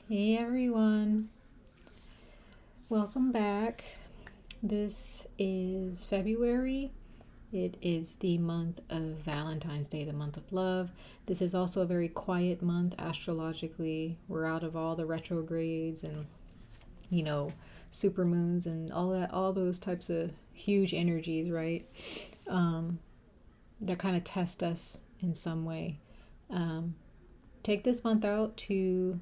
Hey everyone, welcome back. This is February. It is the month of Valentine's Day, the month of love. This is also a very quiet month astrologically. We're out of all the retrogrades and, super moons and all those types of huge energies, right? That kind of test us in some way. Take this month out to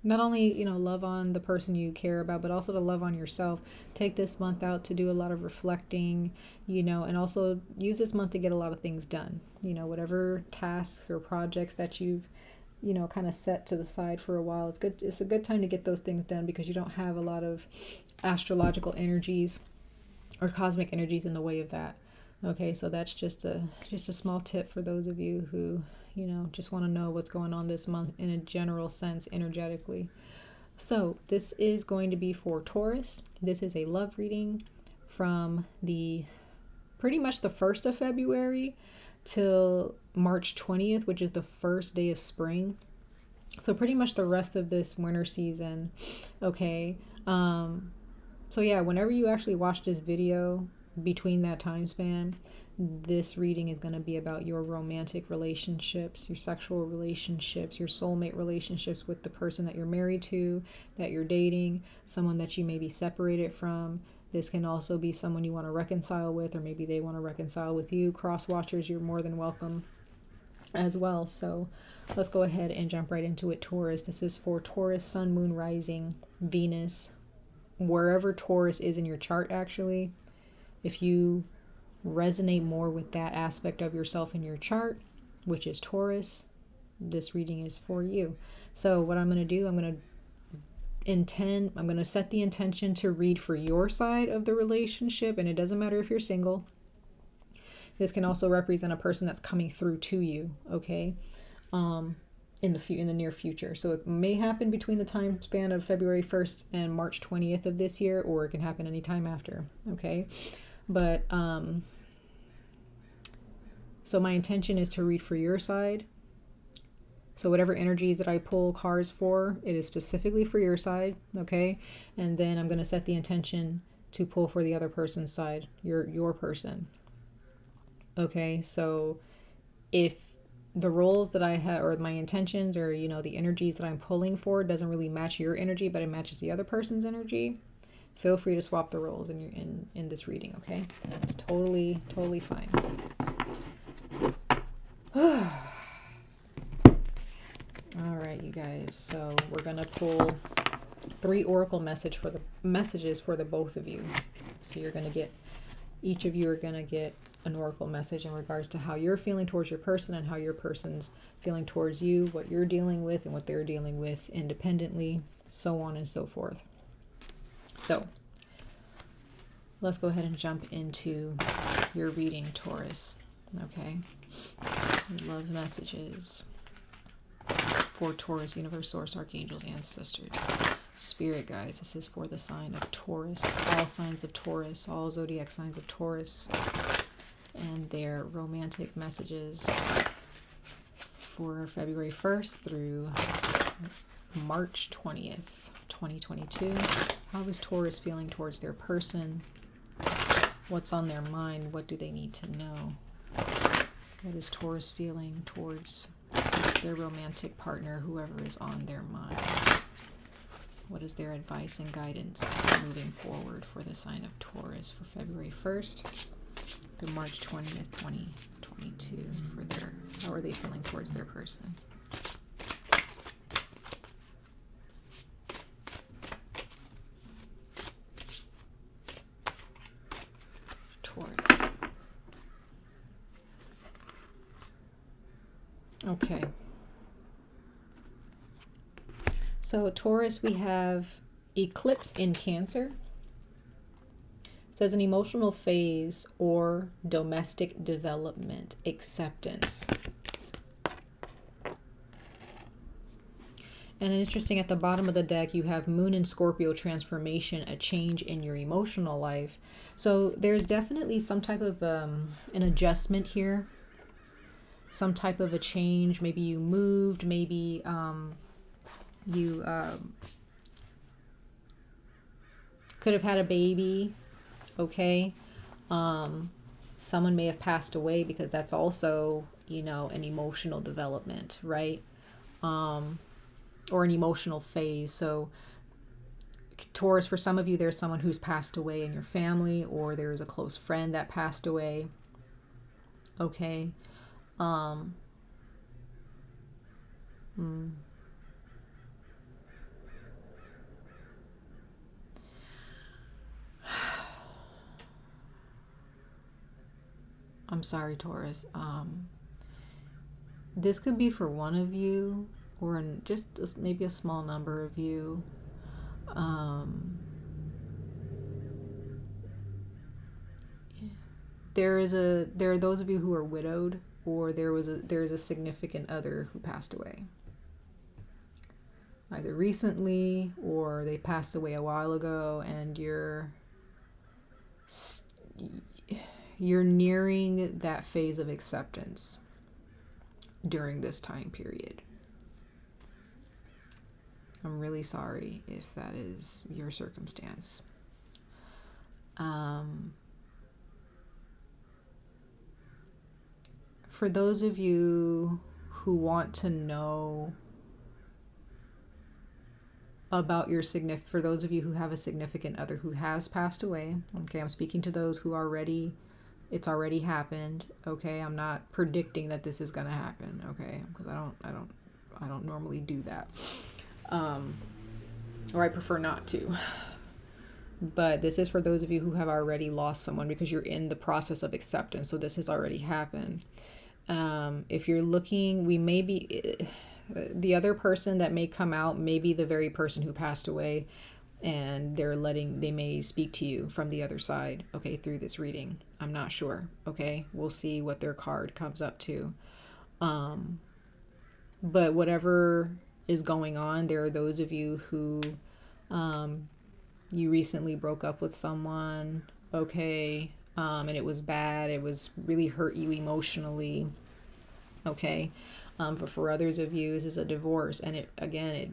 not only love on the person you care about, but also to love on yourself. Take this month out to do a lot of reflecting, and also use this month to get a lot of things done. Whatever tasks or projects that you've kind of set to the side for a while, it's a good time to get those things done, because you don't have a lot of astrological energies or cosmic energies in the way of that. Okay, so that's just a small tip for those of you who just want to know what's going on this month in a general sense energetically. So this is going to be for Taurus. This is a love reading from pretty much the 1st of February till March 20th, which is the first day of spring. So pretty much the rest of this winter season. Okay. So yeah, whenever you actually watch this video between that time span, this reading is going to be about your romantic relationships, your sexual relationships, your soulmate relationships with the person that you're married to, that you're dating, someone that you may be separated from. This can also be someone you want to reconcile with, or maybe they want to reconcile with you. Cross watchers, you're more than welcome as well. So let's go ahead and jump right into it. Taurus. This is for Taurus, Sun, Moon, Rising, Venus, wherever Taurus is in your chart actually. If you resonate more with that aspect of yourself in your chart, which is Taurus, this reading is for you. So what I'm going to do, I'm going to set the intention to read for your side of the relationship, and it doesn't matter if you're single. This can also represent a person that's coming through to you, okay? In the near future. So it may happen between the time span of February 1st and March 20th of this year, or it can happen anytime after, okay? But so my intention is to read for your side. So whatever energies that I pull cards for, it is specifically for your side, okay? And then I'm going to set the intention to pull for the other person's side, your person. Okay, so if the roles that I have, or my intentions, or the energies that I'm pulling for doesn't really match your energy, but it matches the other person's energy, feel free to swap the roles in this reading, okay? That's totally fine. All right, you guys. So we're gonna pull 3 oracle messages for the both of you. So each of you are gonna get an oracle message in regards to how you're feeling towards your person and how your person's feeling towards you, what you're dealing with and what they're dealing with independently, so on and so forth. So let's go ahead and jump into your reading, Taurus. Okay. Love messages for Taurus, universe, source, archangels, ancestors, spirit guides. This is for the sign of Taurus, all signs of Taurus, all zodiac signs of Taurus, and their romantic messages for February 1st through March 20th, 2022. How is Taurus feeling towards their person? What's on their mind? What do they need to know? What is Taurus feeling towards their romantic partner, whoever is on their mind? What is their advice and guidance moving forward for the sign of Taurus for February 1st through March 20th, 2022? How are they feeling towards their person? Taurus. Okay. So Taurus, we have eclipse in Cancer. It says an emotional phase or domestic development, acceptance. And interesting, at the bottom of the deck, you have Moon in Scorpio, transformation, a change in your emotional life. So there's definitely some type of an adjustment here, some type of a change. Maybe you moved, maybe You could have had a baby, okay? Someone may have passed away, because that's also, an emotional development, right? Or an emotional phase. So Taurus, for some of you, there's someone who's passed away in your family, or there's a close friend that passed away, okay? I'm sorry, Taurus. This could be for one of you, or just maybe a small number of you. There are those of you who are widowed, or there's a significant other who passed away, either recently or they passed away a while ago, and you're nearing that phase of acceptance during this time period. I'm really sorry if that is your circumstance. For those of you who want to know about for those of you who have a significant other who has passed away, okay, I'm speaking to those who it's already happened, okay? I'm not predicting that this is gonna happen, okay? Because I don't normally do that, or I prefer not to. But this is for those of you who have already lost someone, because you're in the process of acceptance. So this has already happened. If you're looking, the other person that may come out may be the very person who passed away, and they may speak to you from the other side, okay, through this reading. I'm not sure, okay? We'll see what their card comes up to. But whatever is going on, there are those of you who you recently broke up with someone, okay, and it was bad, it was really hurt you emotionally, okay? But for others of you, this is a divorce, and it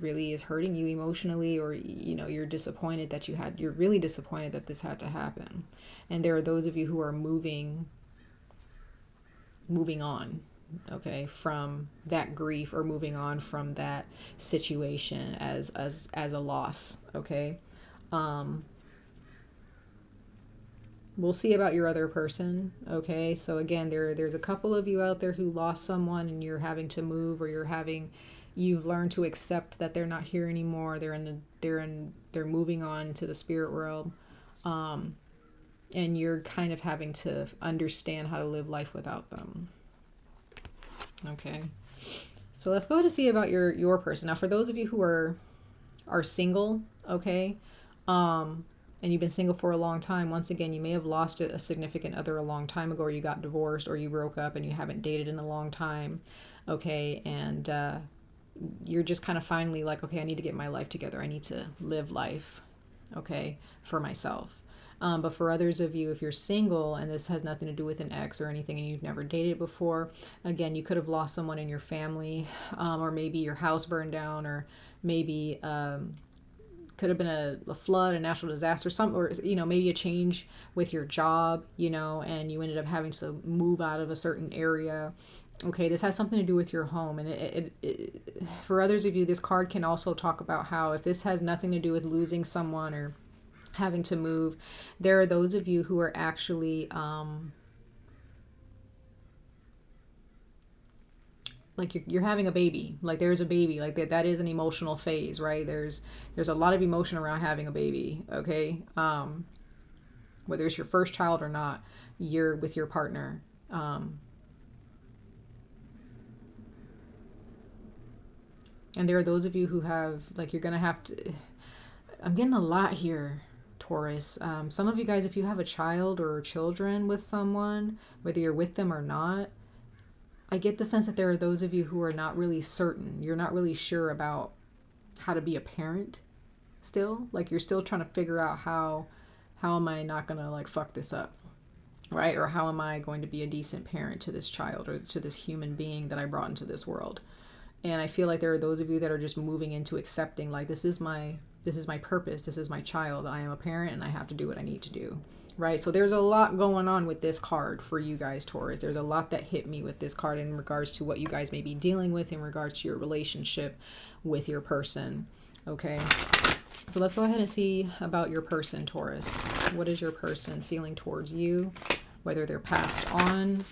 really is hurting you emotionally, or you're disappointed that you're really disappointed that this had to happen. And there are those of you who are moving on, okay, from that grief, or moving on from that situation as a loss, okay? We'll see about your other person, okay? So again, there's a couple of you out there who lost someone, and you're having to move, or you've learned to accept that they're not here anymore. They're moving on to the spirit world, and you're kind of having to understand how to live life without them, okay? So let's go ahead and see about your person. Now, for those of you who are single, okay, and you've been single for a long time, once again, you may have lost a significant other a long time ago, or you got divorced, or you broke up and you haven't dated in a long time, okay, and you're just kind of finally like, okay, I need to get my life together. I need to live life, okay, for myself. But for others of you, if you're single and this has nothing to do with an ex or anything, and you've never dated before, again, you could have lost someone in your family, or maybe your house burned down, or maybe could have been a flood, a natural disaster, or maybe a change with your job, and you ended up having to move out of a certain area. Okay, this has something to do with your home. And it for others of you, this card can also talk about how, if this has nothing to do with losing someone or having to move, there are those of you who are actually like you're having a baby, like there's a baby, like that is an emotional phase, right? There's a lot of emotion around having a baby, okay? Whether it's your first child or not, you're with your partner. And there are those of you who have, like, you're gonna have to, I'm getting a lot here, Taurus. Some of you guys, if you have a child or children with someone, whether you're with them or not, I get the sense that there are those of you who are not really certain. You're not really sure about how to be a parent still. Like, you're still trying to figure out how am I not going to, like, fuck this up, right? Or how am I going to be a decent parent to this child or to this human being that I brought into this world? And I feel like there are those of you that are just moving into accepting, like, this is my purpose. This is my child. I am a parent and I have to do what I need to do. Right? So there's a lot going on with this card for you guys, Taurus. There's a lot that hit me with this card in regards to what you guys may be dealing with in regards to your relationship with your person. Okay? So let's go ahead and see about your person, Taurus. What is your person feeling towards you? Whether they're passed on,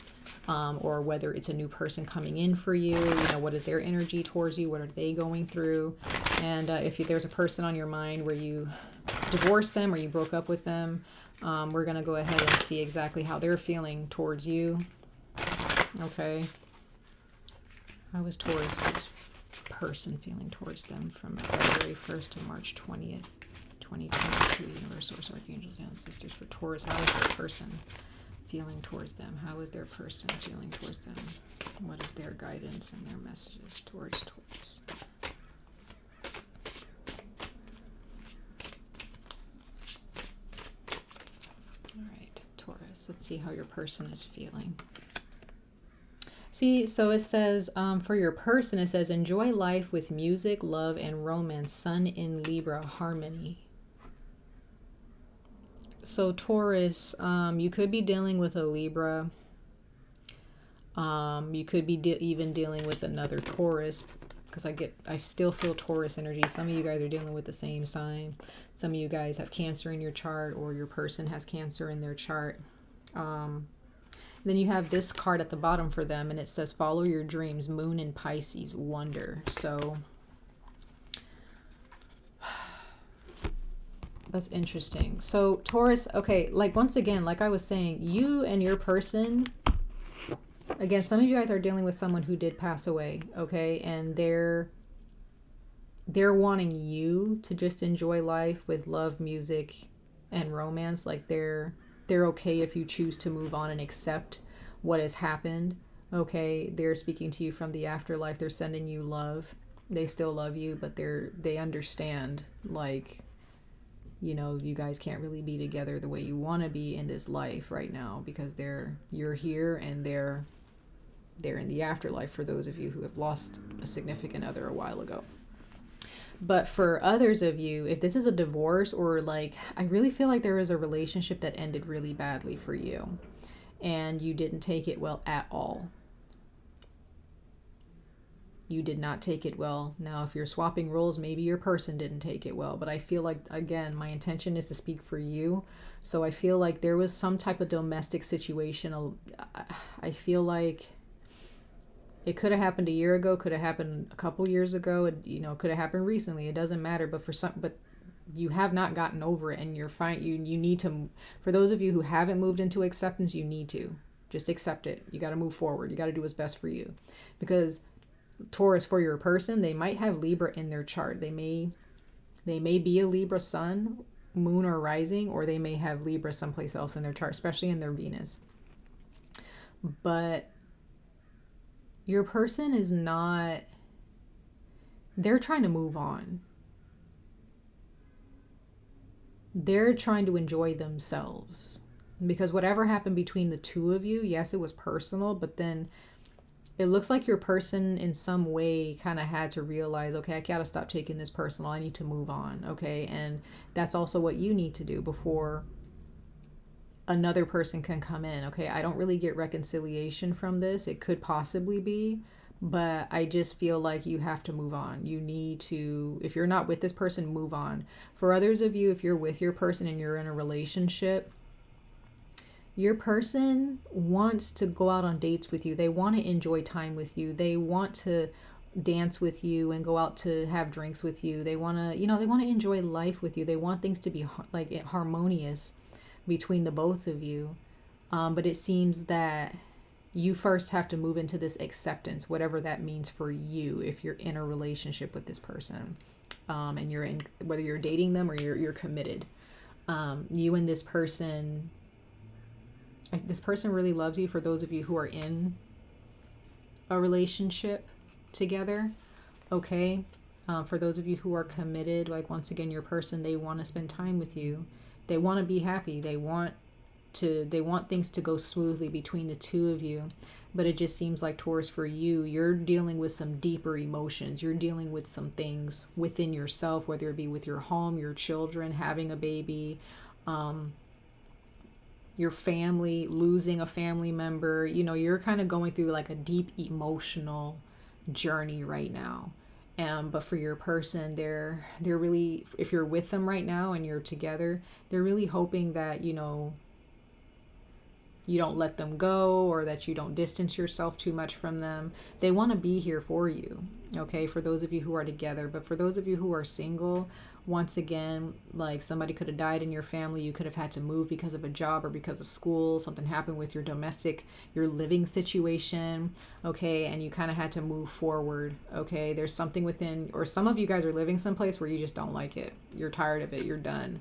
or whether it's a new person coming in for you. You know, what is their energy towards you? What are they going through? And if there's a person on your mind where you divorced them or you broke up with them, we're going to go ahead and see exactly how they're feeling towards you. Okay. How is Taurus's person feeling towards them from February 1st to March 20th, 2022? Universe, Source, Archangels, and Sisters for Taurus. How is their person feeling towards them? How is their person feeling towards them? What is their guidance and their messages towards Taurus? Taurus. Let's see how your person is feeling. See, so it says, for your person, it says, enjoy life with music, love, and romance. Sun in Libra, harmony. So Taurus, you could be dealing with a Libra. You could be even dealing with another Taurus, because I still feel Taurus energy. Some of you guys are dealing with the same sign. Some of you guys have Cancer in your chart, or your person has Cancer in their chart. Then you have this card at the bottom for them, and it says, follow your dreams, Moon in Pisces, wonder. So that's interesting. So Taurus, okay, like once again, like I was saying, you and your person, again, some of you guys are dealing with someone who did pass away, okay? And they're wanting you to just enjoy life with love, music, and romance. Like they're okay if you choose to move on and accept what has happened, okay? They're speaking to you from the afterlife. They're sending you love. They still love you, but they understand, like, you know, you guys can't really be together the way you want to be in this life right now, because you're here and they're in the afterlife, for those of you who have lost a significant other a while ago. But for others of you, if this is a divorce, or like, I really feel like there is a relationship that ended really badly for you and you didn't take it well at all. You did not take it well. Now, if you're swapping roles, maybe your person didn't take it well. But I feel like, again, my intention is to speak for you. So I feel like there was some type of domestic situation. I feel like it could have happened a year ago, could have happened a couple years ago, you know, could have happened recently. It doesn't matter. But but you have not gotten over it, and you're fine. You need to. For those of you who haven't moved into acceptance, you need to just accept it. You got to move forward. You got to do what's best for you, because Taurus, for your person, they might have Libra in their chart. They may be a Libra sun, moon, or rising, or they may have Libra someplace else in their chart, especially in their Venus. But your person is not, they're trying to move on. They're trying to enjoy themselves, because whatever happened between the two of you, yes, it was personal, but then it looks like your person in some way kind of had to realize, okay, I gotta stop taking this personal. I need to move on, okay? And that's also what you need to do before another person can come in, okay? I don't really get reconciliation from this. It could possibly be, but I just feel like you have to move on. You need to, if you're not with this person, move on. For others of you, if you're with your person and you're in a relationship, your person wants to go out on dates with you. They want to enjoy time with you. They want to dance with you and go out to have drinks with you. They want to, they want to enjoy life with you. They want things to be like harmonious between the both of you. But it seems that you first have to move into this acceptance, whatever that means for you, if you're in a relationship with this person, and you're in, whether you're dating them or you're committed. You and this person really loves you. For those of you who are in a relationship together, okay? For those of you who are committed, like, once again, your person, they want to spend time with you. They want to be happy. They want things to go smoothly between the two of you. But it just seems like, Taurus, for you, you're dealing with some deeper emotions. You're dealing with some things within yourself, whether it be with your home, your children, having a baby, your family, losing a family member. You know, you're kind of going through like a deep emotional journey right now. But for your person, they're really, if you're with them right now and you're together, they're really hoping that, you know, you don't let them go, or that you don't distance yourself too much from them. They want to be here for you, okay, for those of you who are together. But for those of you who are single, once again, like somebody could have died in your family. You could have had to move because of a job or because of school. Something happened with your living situation, okay, and you kind of had to move forward, okay. There's something within, or some of you guys are living someplace where you just don't like it. You're tired of it. You're done.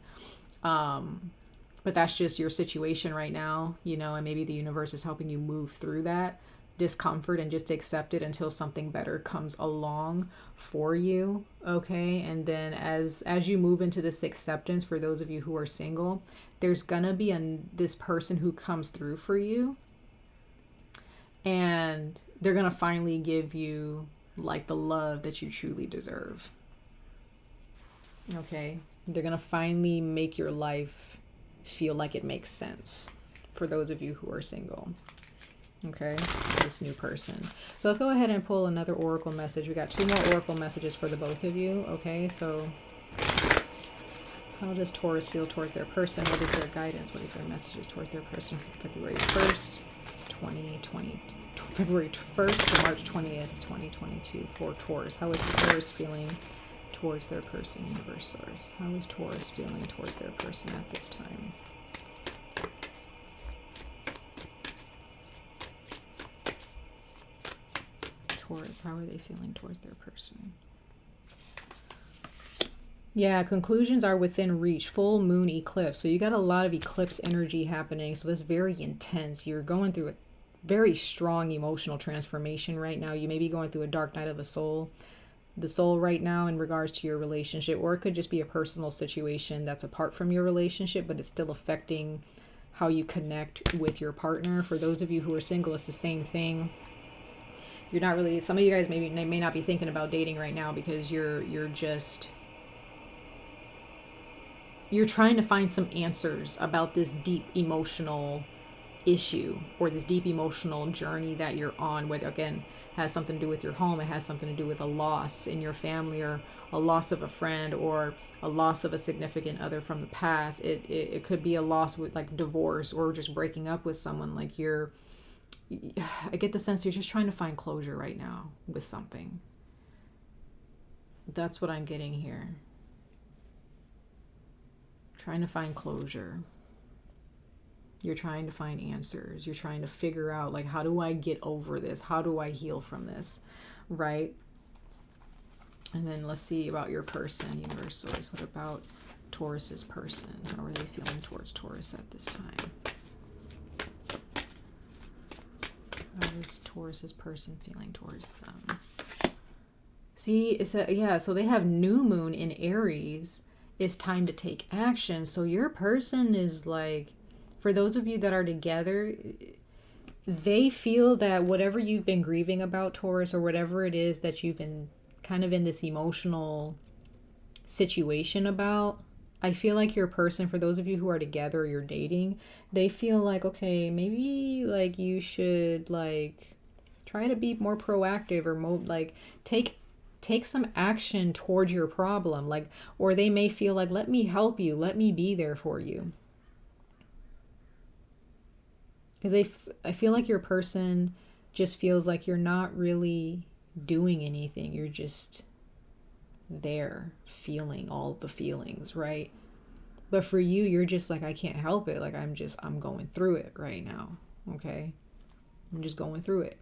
But that's just your situation right now, you know, and maybe the universe is helping you move through that discomfort and just accept it until something better comes along for you, okay? And then as you move into this acceptance, for those of you who are single, there's gonna be this person who comes through for you, and they're gonna finally give you like the love that you truly deserve, okay? They're gonna finally make your life feel like it makes sense, for those of you who are single, okay, this new person. So let's go ahead and pull another oracle message. We got 2 more oracle messages for the both of you, okay? So how does Taurus feel towards their person? What is their guidance? What is their messages towards their person from February 1st, 2020, February 1st to March 20th, 2022 for Taurus? How is Taurus feeling towards their person, universe source? How is Taurus feeling towards their person at this time? Taurus, how are they feeling towards their person? Yeah, conclusions are within reach. Full moon eclipse. So you got a lot of eclipse energy happening. So that's very intense. You're going through a very strong emotional transformation right now. You may be going through a dark night of the soul right now in regards to your relationship, or it could just be a personal situation that's apart from your relationship, but it's still affecting how you connect with your partner. For those of you who are single, it's the same thing. You're not really, some of you guys may not be thinking about dating right now because you're trying to find some answers about this deep emotional issue, or this deep emotional journey that you're on, whether again has something to do with your home, it has something to do with a loss in your family, or a loss of a friend, or a loss of a significant other from the past. It could be a loss with like divorce, or just breaking up with someone. Like I get the sense you're just trying to find closure right now with something. That's what I'm getting here. Trying to find closure. You're trying to find answers. You're trying to figure out, like, how do I get over this? How do I heal from this? Right? And then let's see about your person, universe source. What about Taurus's person? How are they feeling towards Taurus at this time? How is Taurus's person feeling towards them? See, so they have new moon in Aries. It's time to take action. So your person is like, for those of you that are together, they feel that whatever you've been grieving about, Taurus, or whatever it is that you've been kind of in this emotional situation about, I feel like your person, for those of you who are together or you're dating, they feel like, okay, maybe like you should like try to be more proactive, or like take some action towards your problem. Like, or they may feel like, let me help you, let me be there for you. Because I feel like your person just feels like you're not really doing anything. You're just there feeling all the feelings, right? But for you, you're just like, I can't help it. Like, I'm going through it right now. Okay? I'm just going through it.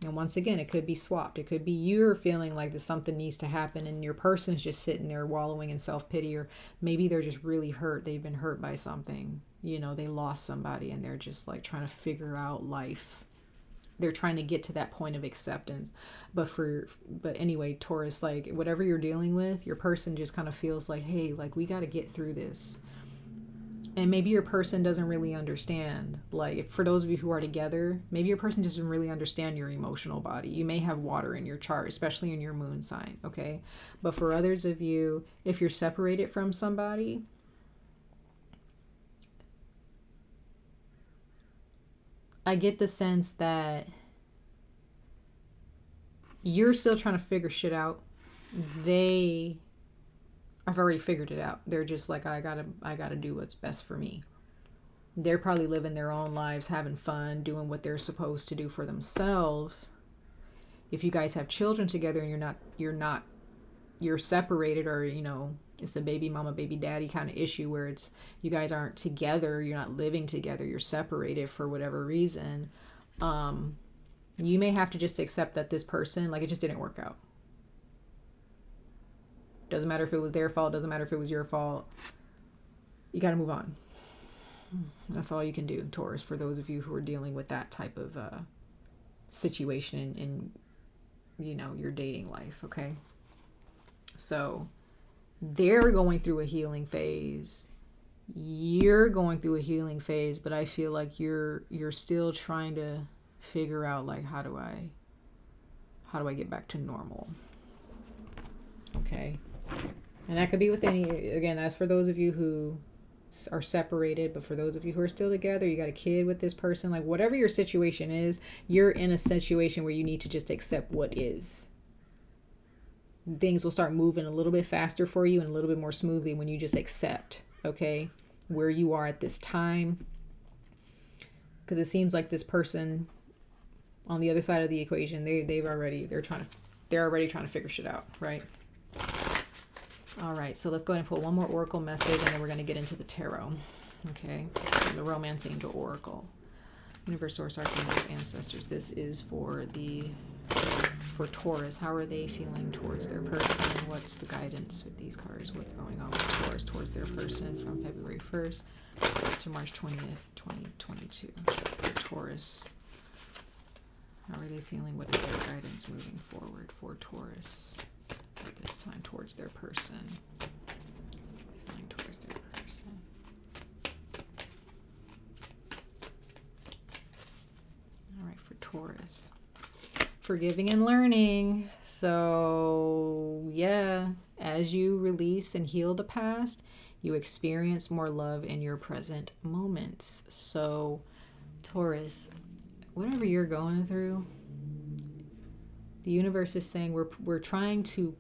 And once again, it could be swapped. It could be you're feeling like something needs to happen, and your person's just sitting there wallowing in self-pity, or maybe they're just really hurt. They've been hurt by something. You know, they lost somebody and they're just like trying to figure out life. They're trying to get to that point of acceptance. But anyway, Taurus, like whatever you're dealing with, your person just kind of feels like, hey, like we got to get through this. And maybe your person doesn't really understand. Like, for those of you who are together, maybe your person doesn't really understand your emotional body. You may have water in your chart, especially in your moon sign, okay? But for others of you, if you're separated from somebody, I get the sense that you're still trying to figure shit out. I've already figured it out. They're just like, I gotta do what's best for me. They're probably living their own lives, having fun, doing what they're supposed to do for themselves. If you guys have children together and you're separated, or, you know, it's a baby mama, baby daddy kind of issue where it's, you guys aren't together, you're not living together, you're separated for whatever reason. You may have to just accept that this person, like, it just didn't work out. Doesn't matter if it was their fault, doesn't matter if it was your fault. You got to move on. That's all you can do, Taurus, for those of you who are dealing with that type of situation in you know, your dating life, okay? So they're going through a healing phase. You're going through a healing phase, but I feel like you're still trying to figure out, like, how do I get back to normal? Okay. And that could be with again, that's for those of you who are separated, but for those of you who are still together, you got a kid with this person, like, whatever your situation is, you're in a situation where you need to just accept what is. Things will start moving a little bit faster for you and a little bit more smoothly when you just accept, okay, where you are at this time. Because it seems like this person on the other side of the equation, they're already trying to figure shit out, right? All right, so let's go ahead and pull one more oracle message, and then we're going to get into the tarot. Okay, the Romance Angel Oracle. Universe, Source, Archangels, Ancestors. This is for Taurus. How are they feeling towards their person? What's the guidance with these cards? What's going on with Taurus towards their person from February 1st to March 20th, 2022? For Taurus, how are they feeling? What is their guidance moving forward for Taurus at this time towards their person? Feeling towards their person. All right, for Taurus. Forgiving and learning. So, yeah, as you release and heal the past, you experience more love in your present moments. So, Taurus, whatever you're going through, the universe is saying we're trying to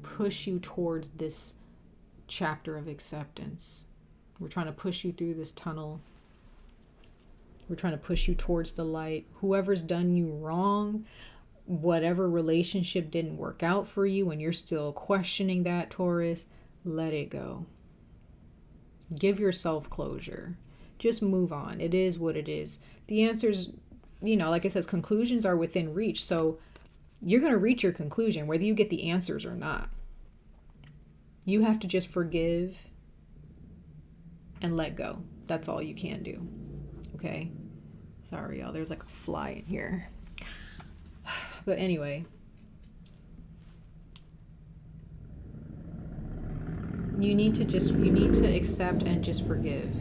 push you towards this chapter of acceptance. We're trying to push you through this tunnel. We're trying to push you towards the light. Whoever's done you wrong, whatever relationship didn't work out for you, and you're still questioning that, Taurus, let it go. Give yourself closure. Just move on. It is what it is. The answers, you know, like it says, conclusions are within reach. So you're going to reach your conclusion, whether you get the answers or not. You have to just forgive and let go. That's all you can do. Okay? Sorry, y'all. There's like a fly in here. But anyway. You need to accept and just forgive.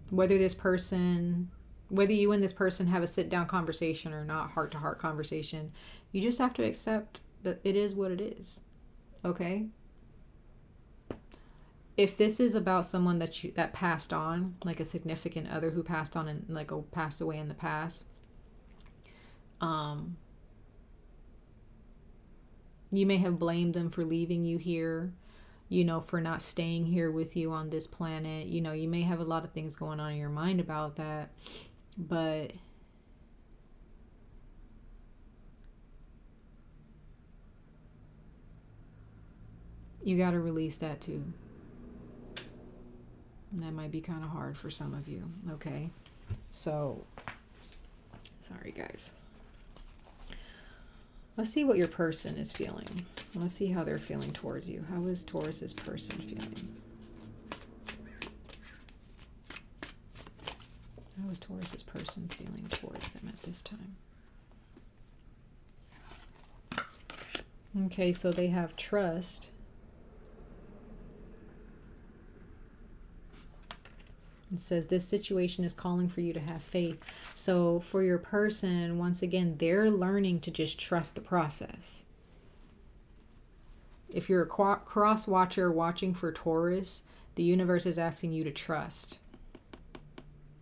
Whether you and this person have a sit-down conversation or not, heart-to-heart conversation, you just have to accept that it is what it is. Okay? If this is about someone that passed on, like a significant other who passed on and like passed away in the past, you may have blamed them for leaving you here, you know, for not staying here with you on this planet. You know, you may have a lot of things going on in your mind about that, but you got to release that too. That might be kind of hard for some of you, okay? So, sorry guys. Let's see what your person is feeling. Let's see how they're feeling towards you. How is Taurus's person feeling? How is Taurus's person feeling towards them at this time? Okay, so they have trust. It says this situation is calling for you to have faith. So for your person, once again, they're learning to just trust the process. If you're a cross watcher watching for Taurus, the universe is asking you to trust.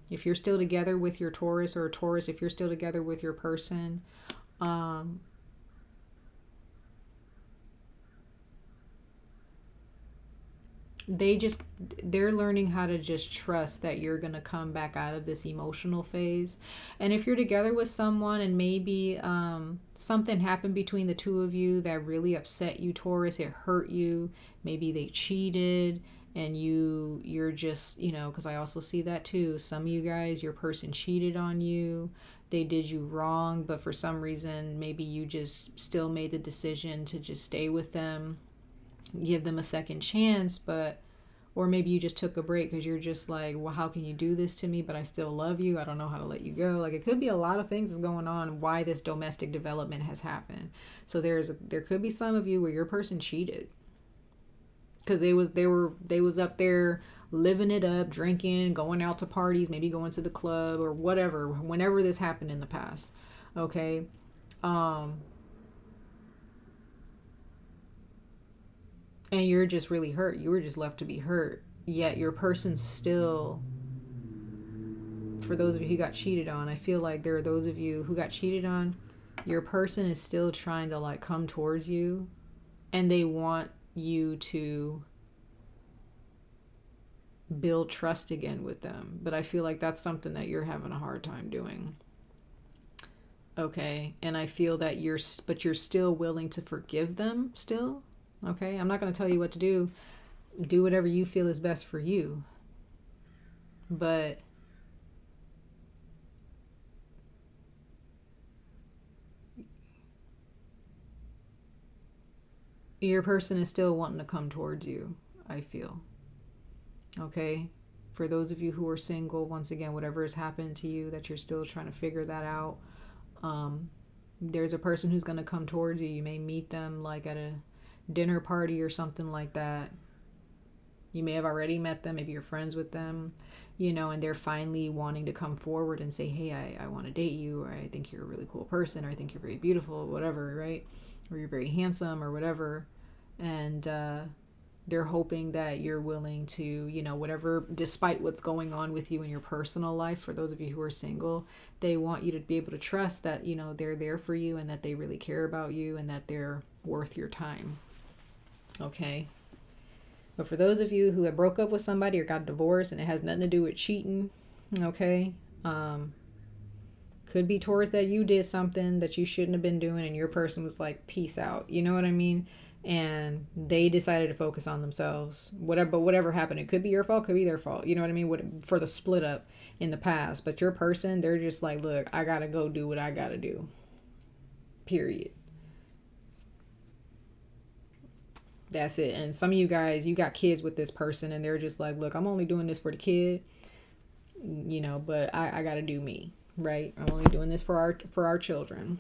If you're still together with your Taurus, or Taurus, if you're still together with your person, they're learning how to just trust that you're going to come back out of this emotional phase. And if you're together with someone and maybe something happened between the two of you that really upset you, Taurus, it hurt you, maybe they cheated, and you're just, because I also see that too. Some of you guys, your person cheated on you, they did you wrong, but for some reason maybe you just still made the decision to just stay with them, give them a second chance, or maybe you just took a break because you're just like, well, how can you do this to me, but I still love you, I don't know how to let you go. Like, it could be a lot of things that's going on why this domestic development has happened. So there could be some of you where your person cheated because they was up there living it up, drinking, going out to parties, maybe going to the club or whatever, whenever this happened in the past. Okay. And you're just really hurt. You were just left to be hurt. Yet your person's still, for those of you who got cheated on, I feel like there are those of you who got cheated on, your person is still trying to like come towards you, and they want you to build trust again with them. But I feel like that's something that you're having a hard time doing. Okay. And I feel that you're still willing to forgive them still. Okay, I'm not going to tell you what to do. Do whatever you feel is best for you. But your person is still wanting to come towards you, I feel. Okay, for those of you who are single, once again, whatever has happened to you, that you're still trying to figure that out. There's a person who's going to come towards you. You may meet them like at a dinner party or something like that. You may have already met them, maybe you're friends with them, and they're finally wanting to come forward and say, hey, I want to date you, or I think you're a really cool person, or I think you're very beautiful, whatever, right? Or you're very handsome or whatever. And they're hoping that you're willing to, whatever, despite what's going on with you in your personal life, for those of you who are single, they want you to be able to trust that, they're there for you and that they really care about you and that they're worth your time. Okay. But for those of you who have broke up with somebody or got divorced and it has nothing to do with cheating, okay, could be Taurus that you did something that you shouldn't have been doing and your person was like, peace out. You know what I mean? And they decided to focus on themselves. Whatever happened, it could be your fault, could be their fault. You know what I mean? For the split up in the past. But your person, they're just like, look, I gotta go do what I gotta do. Period. That's it. And some of you guys, you got kids with this person and they're just like, look, I'm only doing this for the kid, but I got to do me, right? I'm only doing this for our children.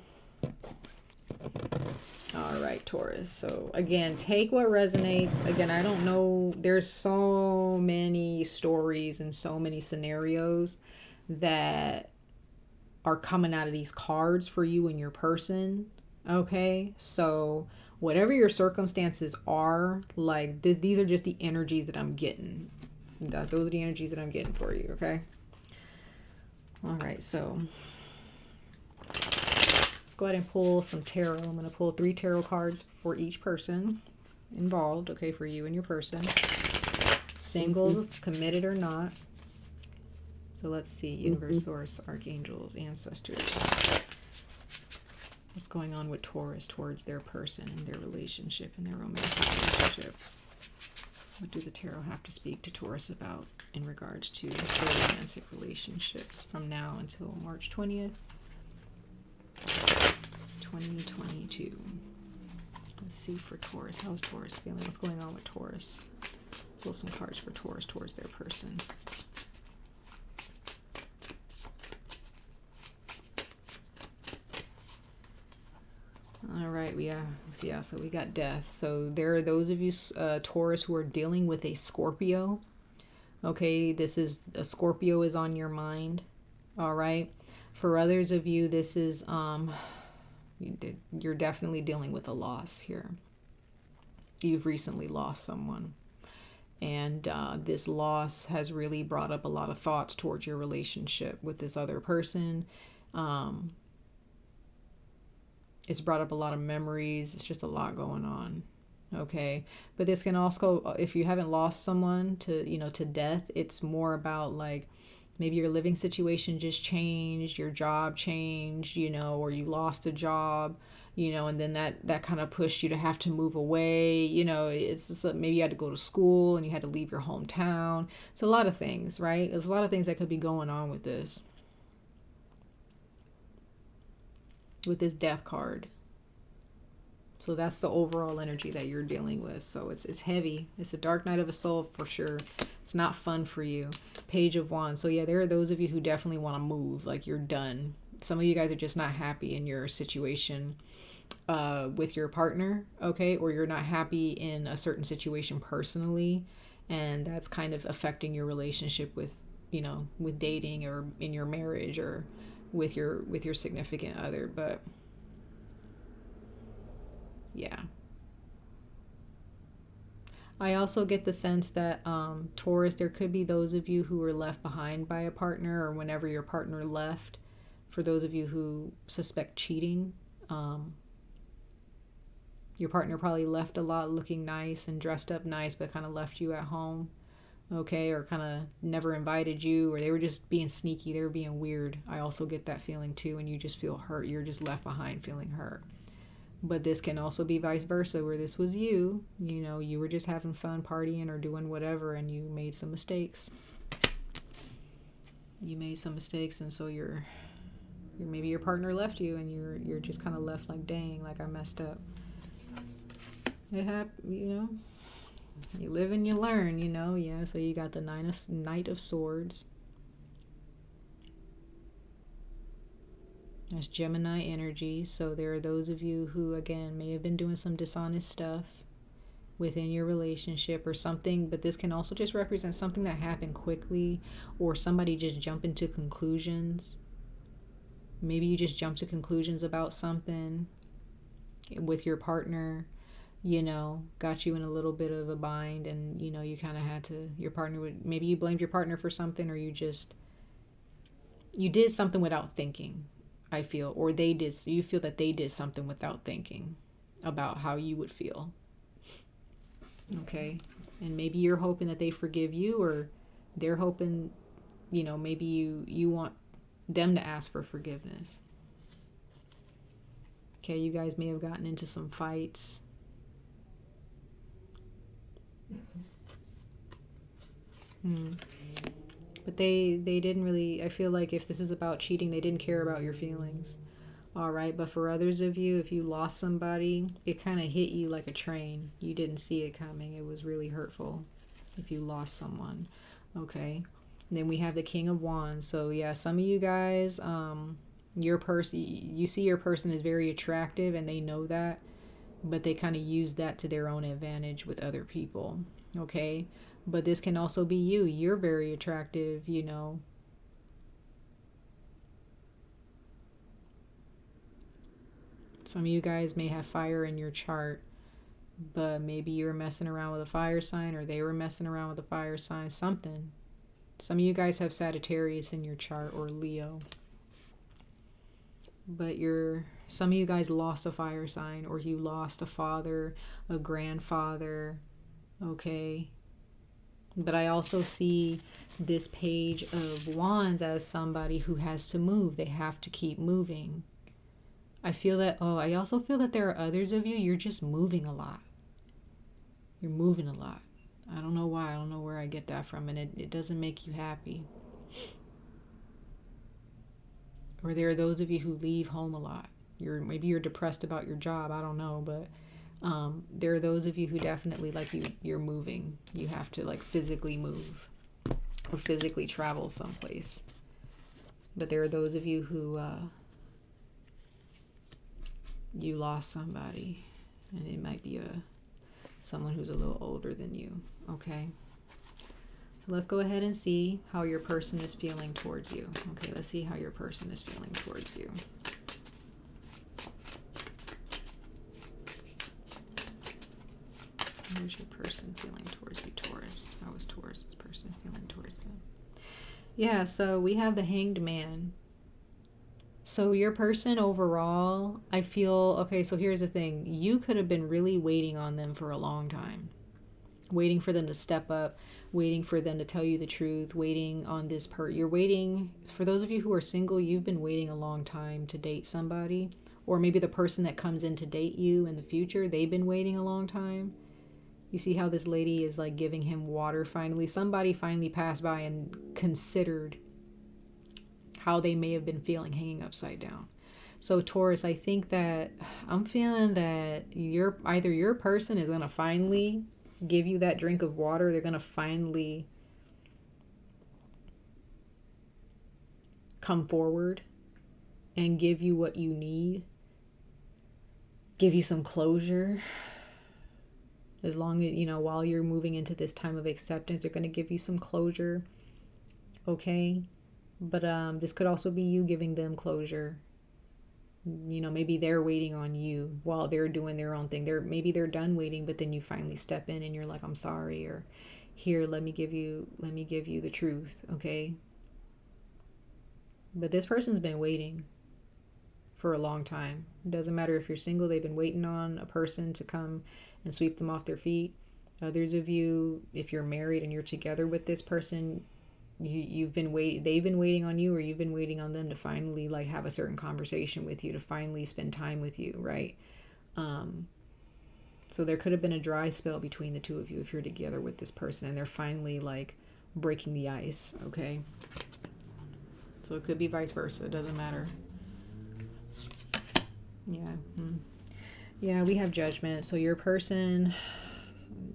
All right, Taurus. So again, take what resonates. Again, I don't know. There's so many stories and so many scenarios that are coming out of these cards for you and your person. Okay. So whatever your circumstances are, like these are just the energies that I'm getting. Those are the energies that I'm getting for you, okay? All right, so let's go ahead and pull some tarot. I'm going to pull 3 tarot cards for each person involved, okay, for you and your person. Single, committed or not. So let's see, universe, source, archangels, ancestors. What's going on with Taurus towards their person and their relationship and their romantic relationship? What do the tarot have to speak to Taurus about in regards to their romantic relationships from now until March 20th, 2022? Let's see for Taurus. How's Taurus feeling? What's going on with Taurus? Pull some cards for Taurus towards their person. All right, so we got death. So there are those of you, Taurus, who are dealing with a Scorpio. Okay, this is a Scorpio is on your mind. All right. For others of you, this is you're definitely dealing with a loss here. You've recently lost someone. And this loss has really brought up a lot of thoughts towards your relationship with this other person. It's brought up a lot of memories. It's just a lot going on. Okay. But this can also, if you haven't lost someone to death, it's more about like maybe your living situation just changed, your job changed, or you lost a job, and then that kind of pushed you to have to move away. It's just maybe you had to go to school and you had to leave your hometown. It's a lot of things, right? There's a lot of things that could be going on with this death card. So that's the overall energy that you're dealing with. So it's heavy. It's a dark night of a soul for sure. It's not fun for you. Page of Wands. So yeah, there are those of you who definitely want to move. Like you're done. Some of you guys are just not happy in your situation with your partner, okay? Or you're not happy in a certain situation personally. And that's kind of affecting your relationship with dating or in your marriage or with your significant other. But yeah. I also get the sense that Taurus, there could be those of you who were left behind by a partner or whenever your partner left. For those of you who suspect cheating, your partner probably left a lot looking nice and dressed up nice, but kind of left you at home, okay? Or kind of never invited you, or they were just being sneaky. They were being weird. I also get that feeling too, and you just feel hurt. You're just left behind feeling hurt. But this can also be vice versa, where this was you were just having fun partying or doing whatever, and you made some mistakes. And so maybe your partner left you, and you're just kind of left like, dang, like I messed up. It happened, you live and you learn, yeah. So you got the Knight of Swords. That's Gemini energy. So there are those of you who, again, may have been doing some dishonest stuff within your relationship or something, but this can also just represent something that happened quickly, or somebody just jumping to conclusions. Maybe you just jumped to conclusions about something with your partner, got you in a little bit of a bind, and you kind of had to, maybe you blamed your partner for something, or you did something without thinking, I feel, or you feel that they did something without thinking about how you would feel. Okay. And maybe you're hoping that they forgive you, or they're hoping, maybe you want them to ask for forgiveness. Okay. You guys may have gotten into some fights. But they didn't really, I feel like if this is about cheating, they didn't care about your feelings. All right. But for others of you, if you lost somebody, it kind of hit you like a train. You didn't see it coming. It was really hurtful if you lost someone. Okay. And then we have the King of Wands. So yeah, some of you guys, you see your person is very attractive and they know that, but they kind of use that to their own advantage with other people. Okay. But this can also be you. You're very attractive, Some of you guys may have fire in your chart, but maybe you were messing around with a fire sign, or they were messing around with a fire sign, something. Some of you guys have Sagittarius in your chart, or Leo. But some of you guys lost a fire sign, or you lost a father, a grandfather, okay? But I also see this Page of Wands as somebody who has to move. They have to keep moving. I also feel that there are others of you, you're just moving a lot. You're moving a lot. I don't know why. I don't know where I get that from. And it doesn't make you happy. Or there are those of you who leave home a lot. Maybe you're depressed about your job. I don't know. But there are those of you who definitely, like, you're moving. You have to, like, physically move or physically travel someplace. But there are those of you who you lost somebody, and it might be someone who's a little older than you. Okay. So let's go ahead and see how your person is feeling towards you. Okay, let's see how your person is feeling towards you. How's your person feeling towards you, Taurus? How is Taurus's person feeling towards them? Yeah, so we have the Hanged Man. So your person overall, I feel, okay, so here's the thing. You could have been really waiting on them for a long time. Waiting for them to step up, waiting for them to tell you the truth, waiting on this you're waiting, for those of you who are single, you've been waiting a long time to date somebody. Or maybe the person that comes in to date you in the future, they've been waiting a long time. You see how this lady is like giving him water finally. Somebody finally passed by and considered how they may have been feeling hanging upside down. So Taurus, I think that I'm feeling that either your person is going to finally give you that drink of water. They're going to finally come forward and give you what you need. Give you some closure. As long as, while you're moving into this time of acceptance, they're going to give you some closure. Okay? But this could also be you giving them closure. Maybe they're waiting on you while they're doing their own thing. Maybe they're done waiting, but then you finally step in and you're like, I'm sorry, or here, let me give you the truth, okay? But this person's been waiting for a long time. It doesn't matter if you're single, they've been waiting on a person to come and sweep them off their feet. Others of you, if you're married and you're together with this person, they've been waiting on you, or you've been waiting on them to finally like have a certain conversation with you, to finally spend time with you, right? So there could have been a dry spell between the two of you if you're together with this person, and they're finally like breaking the ice, okay? So it could be vice versa, it doesn't matter. Yeah, we have Judgment. So your person,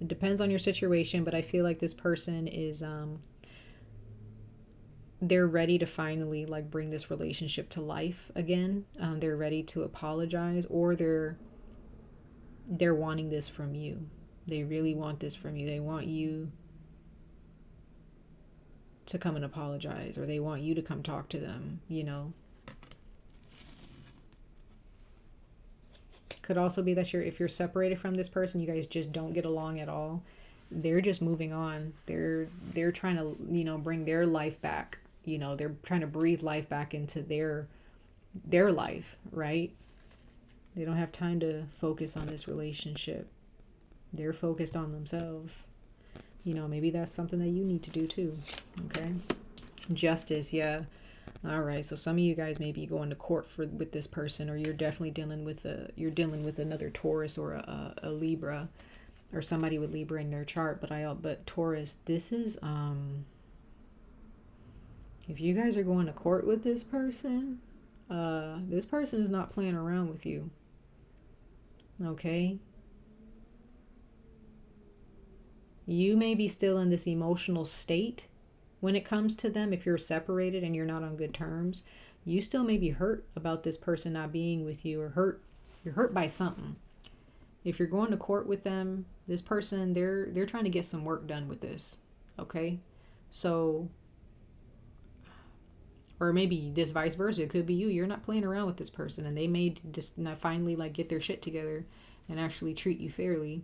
it depends on your situation, but I feel like this person is they're ready to finally like bring this relationship to life again. They're ready to apologize, or they're wanting this from you. They really want this from you. They want you to come and apologize, or they want you to come talk to them, Could also be that if you're separated from this person, you guys just don't get along at all. They're just moving on. They're trying to, bring their life back. They're trying to breathe life back into their life, right? They don't have time to focus on this relationship. They're focused on themselves. Maybe that's something that you need to do too. Okay. Justice, yeah. All right. So some of you guys may be going to court with this person, or you're definitely dealing with another Taurus or a Libra, or somebody with Libra in their chart. But Taurus, this is if you guys are going to court with this person is not playing around with you. Okay? You may be still in this emotional state when it comes to them. If you're separated and you're not on good terms, you still may be hurt about this person not being with you, or you're hurt by something. If you're going to court with them, this person, they're trying to get some work done with this. Okay? So, or maybe this vice versa. It could be you. You're not playing around with this person, and they may just not finally like get their shit together and actually treat you fairly.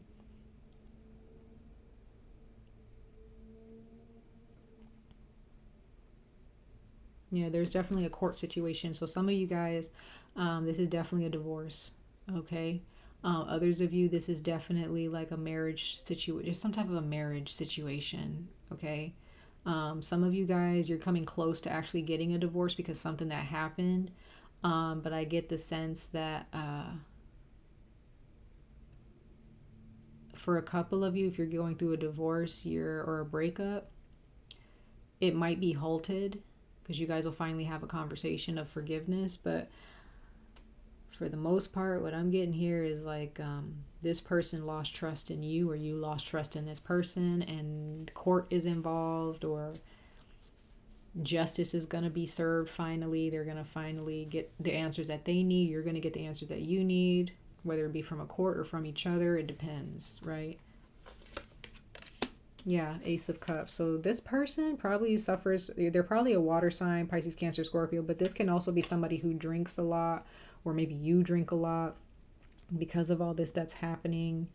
Yeah, there's definitely a court situation. So some of you guys, this is definitely a divorce. Okay. Others of you, this is definitely like a marriage situation, just some type of a marriage situation. Okay. Some of you guys, you're coming close to actually getting a divorce because something that happened. But I get the sense that for a couple of you, if you're going through a divorce or a breakup, it might be halted because you guys will finally have a conversation of forgiveness. But for the most part, what I'm getting here is like this person lost trust in you, or you lost trust in this person, and court is involved, or justice is going to be served finally. They're going to finally get the answers that they need. You're going to get the answers that you need, whether it be from a court or from each other. It depends, right? Yeah, Ace of Cups. So this person probably suffers, they're probably a water sign, Pisces, Cancer, Scorpio, but this can also be somebody who drinks a lot, or maybe you drink a lot because of all this that's happening.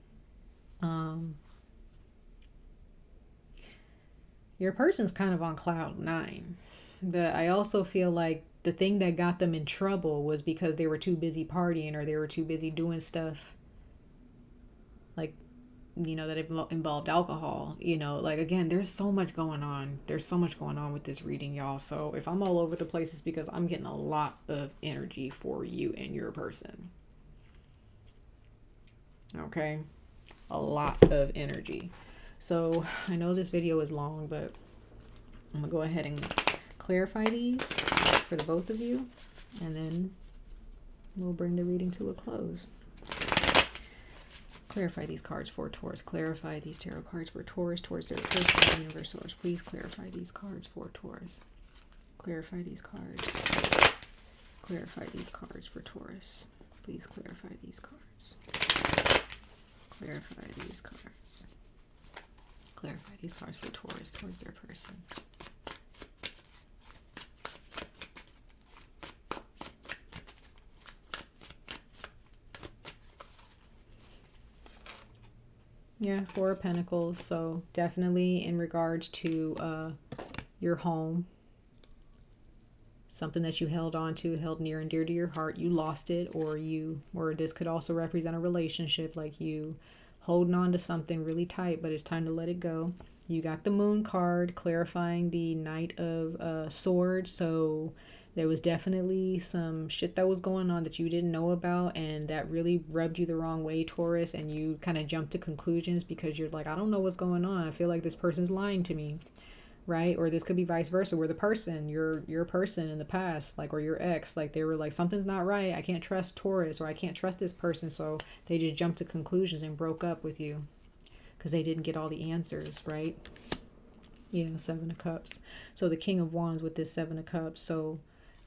Your person's kind of on cloud nine, but I also feel like the thing that got them in trouble was because they were too busy partying, or they were too busy doing stuff like, that involved alcohol. Like, again, there's so much going on. There's so much going on with this reading, y'all. So if I'm all over the place, it's because I'm getting a lot of energy for you and your person. Okay? A lot of energy. So I know this video is long, but I'm going to go ahead and clarify these for the both of you, and then we'll bring the reading to a close. Clarify these cards for Taurus. Clarify these tarot cards for Taurus towards their personal universe source. Please clarify these cards for Taurus. Clarify these cards. Clarify these cards for Taurus. Please clarify these cards. Clarify these cards. Clarify these cards for Taurus towards their person. Yeah, Four of Pentacles. So definitely in regards to your home, something that you held on to, held near and dear to your heart, you lost it, or this could also represent a relationship, like you holding on to something really tight, but it's time to let it go. You got the Moon card clarifying the Knight of Swords. So there was definitely some shit that was going on that you didn't know about, and that really rubbed you the wrong way, Taurus, and you kind of jumped to conclusions because you're like, I don't know what's going on. I feel like this person's lying to me, right? Or this could be vice versa, where the person, your person in the past, like, or your ex, like, they were like, something's not right. I can't trust Taurus, or I can't trust this person. So they just jumped to conclusions and broke up with you because they didn't get all the answers, right? Yeah, Seven of Cups. So the King of Wands with this Seven of Cups. So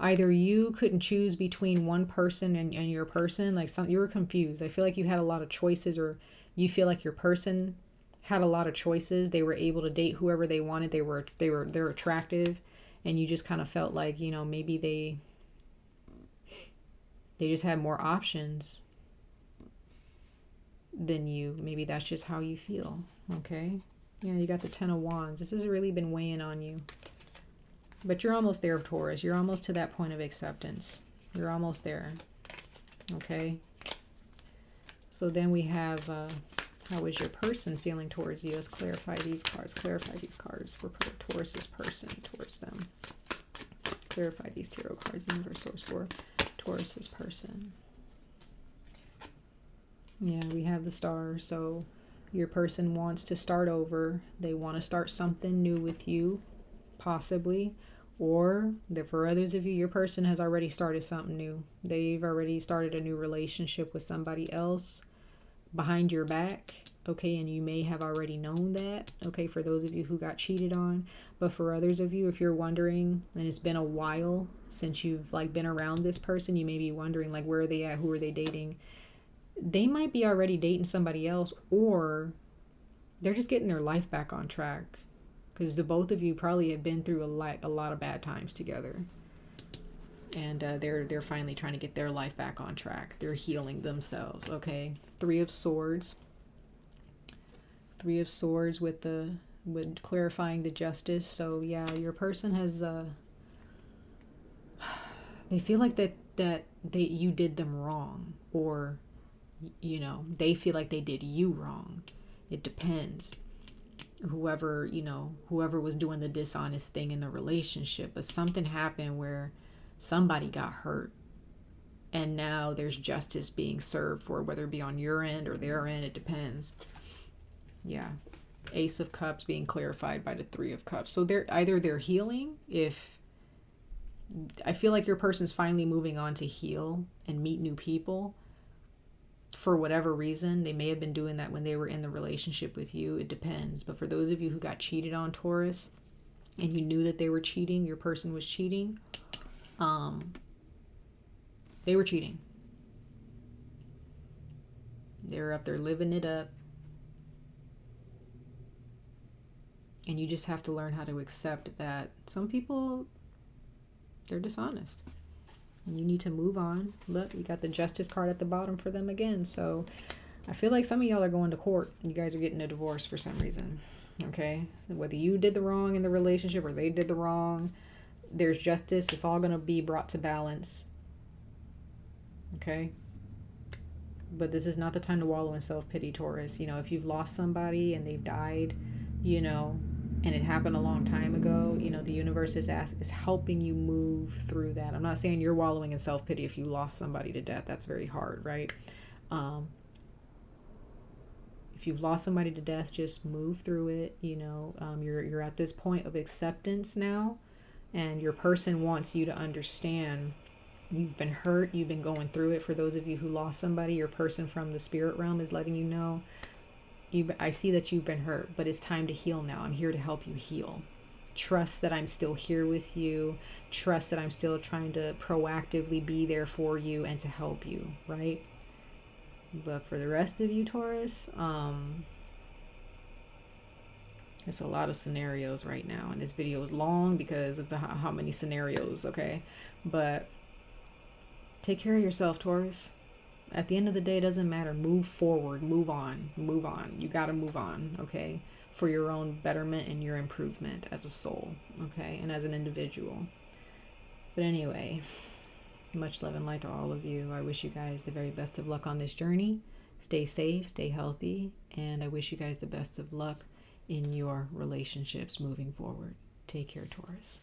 either you couldn't choose between one person and your person, like you were confused. I feel like you had a lot of choices, or you feel like your person had a lot of choices. They were able to date whoever they wanted. They're attractive, and you just kind of felt like, maybe they just had more options than you. Maybe that's just how you feel. Okay. Yeah, you got the Ten of Wands. This has really been weighing on you. But you're almost there, Taurus. You're almost to that point of acceptance. You're almost there. Okay. So then we have, how is your person feeling towards you? Let's clarify these cards. Clarify these cards for Taurus's person towards them. Clarify these tarot cards, universe source, for Taurus's person. Yeah, we have the Star. So your person wants to start over. They want to start something new with you, possibly. Or for others of you, your person has already started something new. They've already started a new relationship with somebody else behind your back. Okay, and you may have already known that. Okay, for those of you who got cheated on. But for others of you, if you're wondering, and it's been a while since you've been around this person, you may be wondering, where are they at? Who are they dating? They might be already dating somebody else, or they're just getting their life back on track. Because the both of you probably have been through a lot of bad times together, and they're finally trying to get their life back on track. They're healing themselves. Okay, Three of Swords. Three of Swords with clarifying the Justice. So yeah, your person has they feel like that you did them wrong, or they feel like they did you wrong. It depends. Whoever was doing the dishonest thing in the relationship, but something happened where somebody got hurt, and now there's justice being served for, whether it be on your end or their end. It depends. Yeah, Ace of Cups being clarified by the Three of Cups. So they're healing. If I feel like your person's finally moving on to heal and meet new people. For whatever reason, they may have been doing that when they were in the relationship with you. It depends. But for those of you who got cheated on, Taurus, and you knew that they were cheating, your person was cheating, they were cheating. They were up there living it up. And you just have to learn how to accept that some people, they're dishonest. And you need to move on. Look, you got the justice card at the bottom for them again. So I feel like some of y'all are going to court. You guys are getting a divorce for some reason. Okay? So whether you did the wrong in the relationship or they did the wrong, there's justice. It's all going to be brought to balance. Okay? But this is not the time to wallow in self-pity, Taurus. You know, if you've lost somebody and they've died, you know, and it happened a long time ago, you know, the universe is helping you move through that. I'm not saying you're wallowing in self-pity if you lost somebody to death. That's very hard, right? If you've lost somebody to death, just move through it. You know, you're at this point of acceptance now, and your person wants you to understand you've been hurt, you've been going through it. For those of you who lost somebody, your person from the spirit realm is letting you know, I see that you've been hurt, but it's time to heal now. I'm here to help you heal. Trust that I'm still here with you. Trust that I'm still trying to proactively be there for you and to help you, right? But for the rest of you, Taurus, it's a lot of scenarios right now. And this video is long because of how many scenarios, okay? But take care of yourself, Taurus. At the end of the day, it doesn't matter. Move forward, move on. You got to move on, okay? For your own betterment and your improvement as a soul, okay? And as an individual. But anyway, much love and light to all of you. I wish you guys the very best of luck on this journey. Stay safe, stay healthy, and I wish you guys the best of luck in your relationships moving forward. Take care, Taurus.